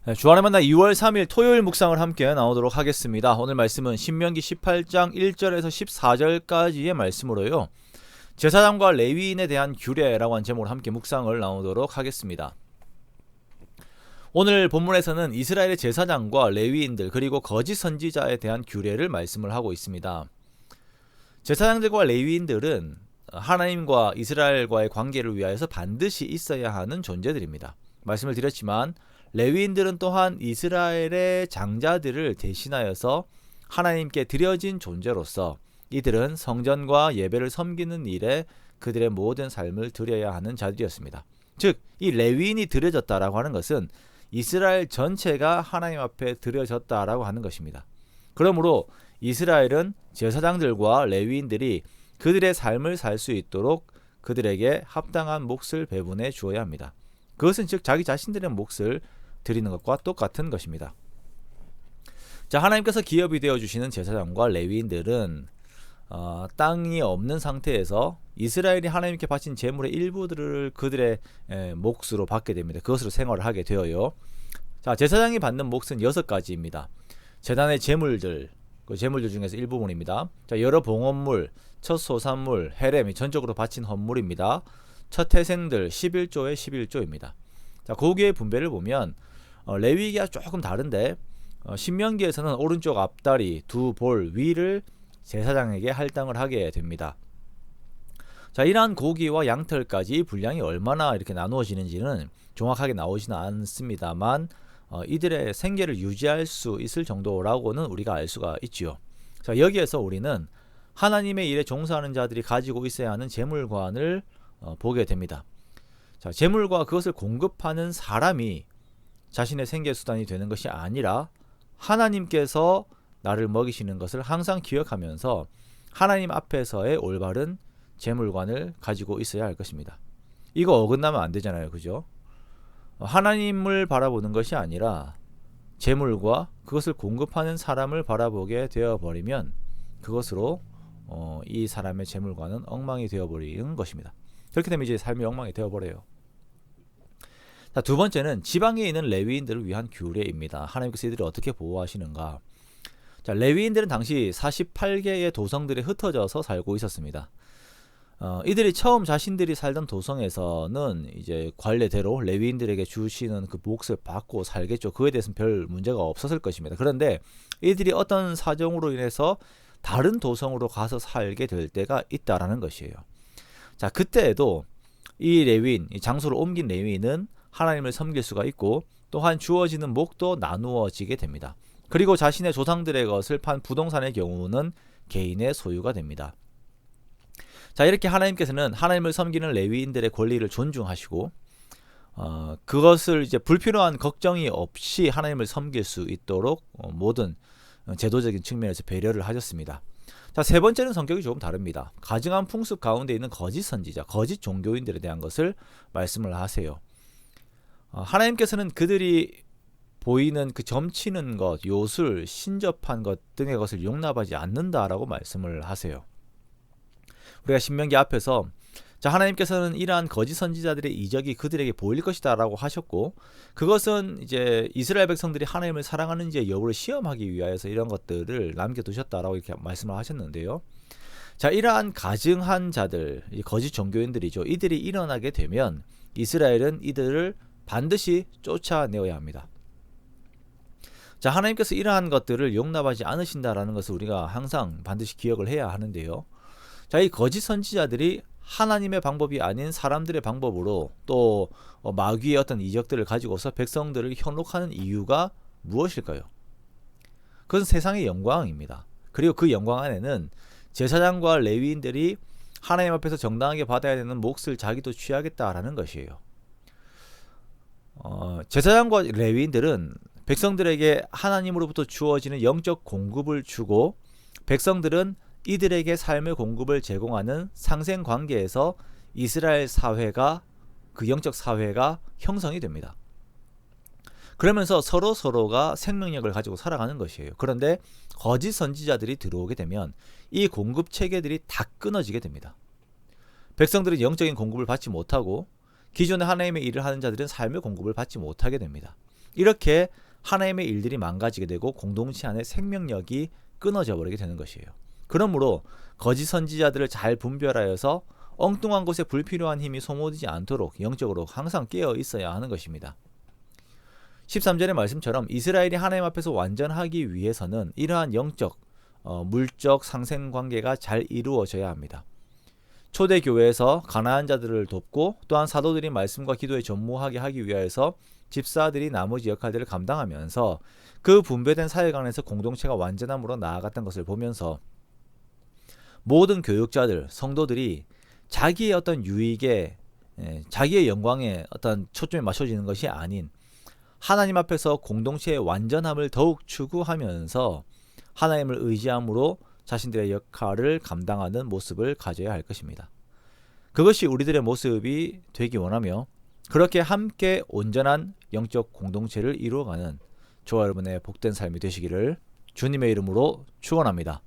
네, 주안의 만나 2월 3일 토요일 묵상을 함께 나오도록 하겠습니다. 오늘 말씀은 신명기 18장 1절에서 14절까지의 말씀으로요. 제사장과 레위인에 대한 규례라고 한 제목으로 함께 묵상을 나오도록 하겠습니다. 오늘 본문에서는 이스라엘의 제사장과 레위인들 그리고 거짓 선지자에 대한 규례를 말씀을 하고 있습니다. 제사장들과 레위인들은 하나님과 이스라엘과의 관계를 위하여서 반드시 있어야 하는 존재들입니다. 말씀을 드렸지만 레위인들은 또한 이스라엘의 장자들을 대신하여서 하나님께 드려진 존재로서 이들은 성전과 예배를 섬기는 일에 그들의 모든 삶을 드려야 하는 자들이었습니다. 즉, 이 레위인이 드려졌다라고 하는 것은 이스라엘 전체가 하나님 앞에 드려졌다라고 하는 것입니다. 그러므로 이스라엘은 제사장들과 레위인들이 그들의 삶을 살 수 있도록 그들에게 합당한 몫을 배분해 주어야 합니다. 그것은 즉 자기 자신들의 몫을 드리는 것과 똑같은 것입니다. 자, 하나님께서 기업이 되어주시는 제사장과 레위인들은 땅이 없는 상태에서 이스라엘이 하나님께 바친 제물의 일부들을 그들의 몫으로 받게 됩니다. 그것으로 생활을 하게 되어요. 자, 제사장이 받는 몫은 6가지입니다. 제단의 제물들, 그 제물들 중에서 일부분입니다. 자, 여러 봉헌물, 첫 소산물, 헤렘이 전적으로 바친 헌물입니다. 첫 태생들 11조의 11조입니다. 자, 고기의 분배를 보면 레위기가 조금 다른데 신명기에서는 오른쪽 앞다리, 두 볼 위를 제사장에게 할당을 하게 됩니다. 자, 이러한 고기와 양털까지 분량이 얼마나 이렇게 나누어지는지는 정확하게 나오지는 않습니다만 이들의 생계를 유지할 수 있을 정도라고는 우리가 알 수가 있지요. 자, 여기에서 우리는 하나님의 일에 종사하는 자들이 가지고 있어야 하는 재물관을 보게 됩니다. 자, 재물과 그것을 공급하는 사람이 자신의 생계수단이 되는 것이 아니라 하나님께서 나를 먹이시는 것을 항상 기억하면서 하나님 앞에서의 올바른 재물관을 가지고 있어야 할 것입니다. 이거 어긋나면 안 되잖아요. 그죠? 하나님을 바라보는 것이 아니라 재물과 그것을 공급하는 사람을 바라보게 되어버리면 그것으로 이 사람의 재물관은 엉망이 되어버리는 것입니다. 그렇게 되면 이제 삶이 엉망이 되어버려요. 자, 두 번째는 지방에 있는 레위인들을 위한 규례입니다. 하나님께서 이들을 어떻게 보호하시는가? 자, 레위인들은 당시 48개의 도성들에 흩어져서 살고 있었습니다. 이들이 처음 자신들이 살던 도성에서는 이제 관례대로 레위인들에게 주시는 그 몫을 받고 살겠죠. 그에 대해서는 별 문제가 없었을 것입니다. 그런데 이들이 어떤 사정으로 인해서 다른 도성으로 가서 살게 될 때가 있다라는 것이에요. 자, 그때에도 이 레위인, 이 장소를 옮긴 레위인은 하나님을 섬길 수가 있고 또한 주어지는 몫도 나누어지게 됩니다. 그리고 자신의 조상들의 것을 판 부동산의 경우는 개인의 소유가 됩니다. 자, 이렇게 하나님께서는 하나님을 섬기는 레위인들의 권리를 존중하시고 그것을 이제 불필요한 걱정이 없이 하나님을 섬길 수 있도록 모든 제도적인 측면에서 배려를 하셨습니다. 자, 세 번째는 성격이 조금 다릅니다. 가증한 풍습 가운데 있는 거짓 선지자, 거짓 종교인들에 대한 것을 말씀을 하세요. 하나님께서는 그들이 보이는 그 점치는 것, 요술, 신접한 것 등의 것을 용납하지 않는다라고 말씀을 하세요. 우리가 신명기 앞에서 자, 하나님께서는 이러한 거짓 선지자들의 이적이 그들에게 보일 것이다라고 하셨고 그것은 이제 이스라엘 백성들이 하나님을 사랑하는지의 여부를 시험하기 위하여서 이런 것들을 남겨두셨다라고 이렇게 말씀을 하셨는데요. 자, 이러한 가증한 자들, 거짓 종교인들이죠. 이들이 일어나게 되면 이스라엘은 이들을 반드시 쫓아내어야 합니다. 자, 하나님께서 이러한 것들을 용납하지 않으신다라는 것을 우리가 항상 반드시 기억을 해야 하는데요. 자, 이 거짓 선지자들이 하나님의 방법이 아닌 사람들의 방법으로 또 마귀의 어떤 이적들을 가지고서 백성들을 현혹하는 이유가 무엇일까요? 그것은 세상의 영광입니다. 그리고 그 영광 안에는 제사장과 레위인들이 하나님 앞에서 정당하게 받아야 되는 몫을 자기도 취하겠다라는 것이에요. 제사장과 레위인들은 백성들에게 하나님으로부터 주어지는 영적 공급을 주고 백성들은 이들에게 삶의 공급을 제공하는 상생 관계에서 이스라엘 사회가 그 영적 사회가 형성이 됩니다. 그러면서 서로가 생명력을 가지고 살아가는 것이에요. 그런데 거짓 선지자들이 들어오게 되면 이 공급 체계들이 다 끊어지게 됩니다. 백성들은 영적인 공급을 받지 못하고 기존에 하나님의 일을 하는 자들은 삶의 공급을 받지 못하게 됩니다. 이렇게 하나님의 일들이 망가지게 되고 공동체 안에 생명력이 끊어져 버리게 되는 것이에요. 그러므로 거짓 선지자들을 잘 분별하여서 엉뚱한 곳에 불필요한 힘이 소모되지 않도록 영적으로 항상 깨어 있어야 하는 것입니다. 13절의 말씀처럼 이스라엘이 하나님 앞에서 완전하기 위해서는 이러한 영적, 물적 상생관계가 잘 이루어져야 합니다. 초대교회에서 가난한 자들을 돕고 또한 사도들이 말씀과 기도에 전무하게 하기 위하여서 집사들이 나머지 역할들을 감당하면서 그 분배된 사역 안에서 공동체가 완전함으로 나아갔던 것을 보면서 모든 교육자들, 성도들이 자기의 어떤 유익에, 자기의 영광에 어떤 초점이 맞춰지는 것이 아닌 하나님 앞에서 공동체의 완전함을 더욱 추구하면서 하나님을 의지함으로 자신들의 역할을 감당하는 모습을 가져야 할 것입니다. 그것이 우리들의 모습이 되기 원하며 그렇게 함께 온전한 영적 공동체를 이루어가는 저와 여러분의 복된 삶이 되시기를 주님의 이름으로 축원합니다.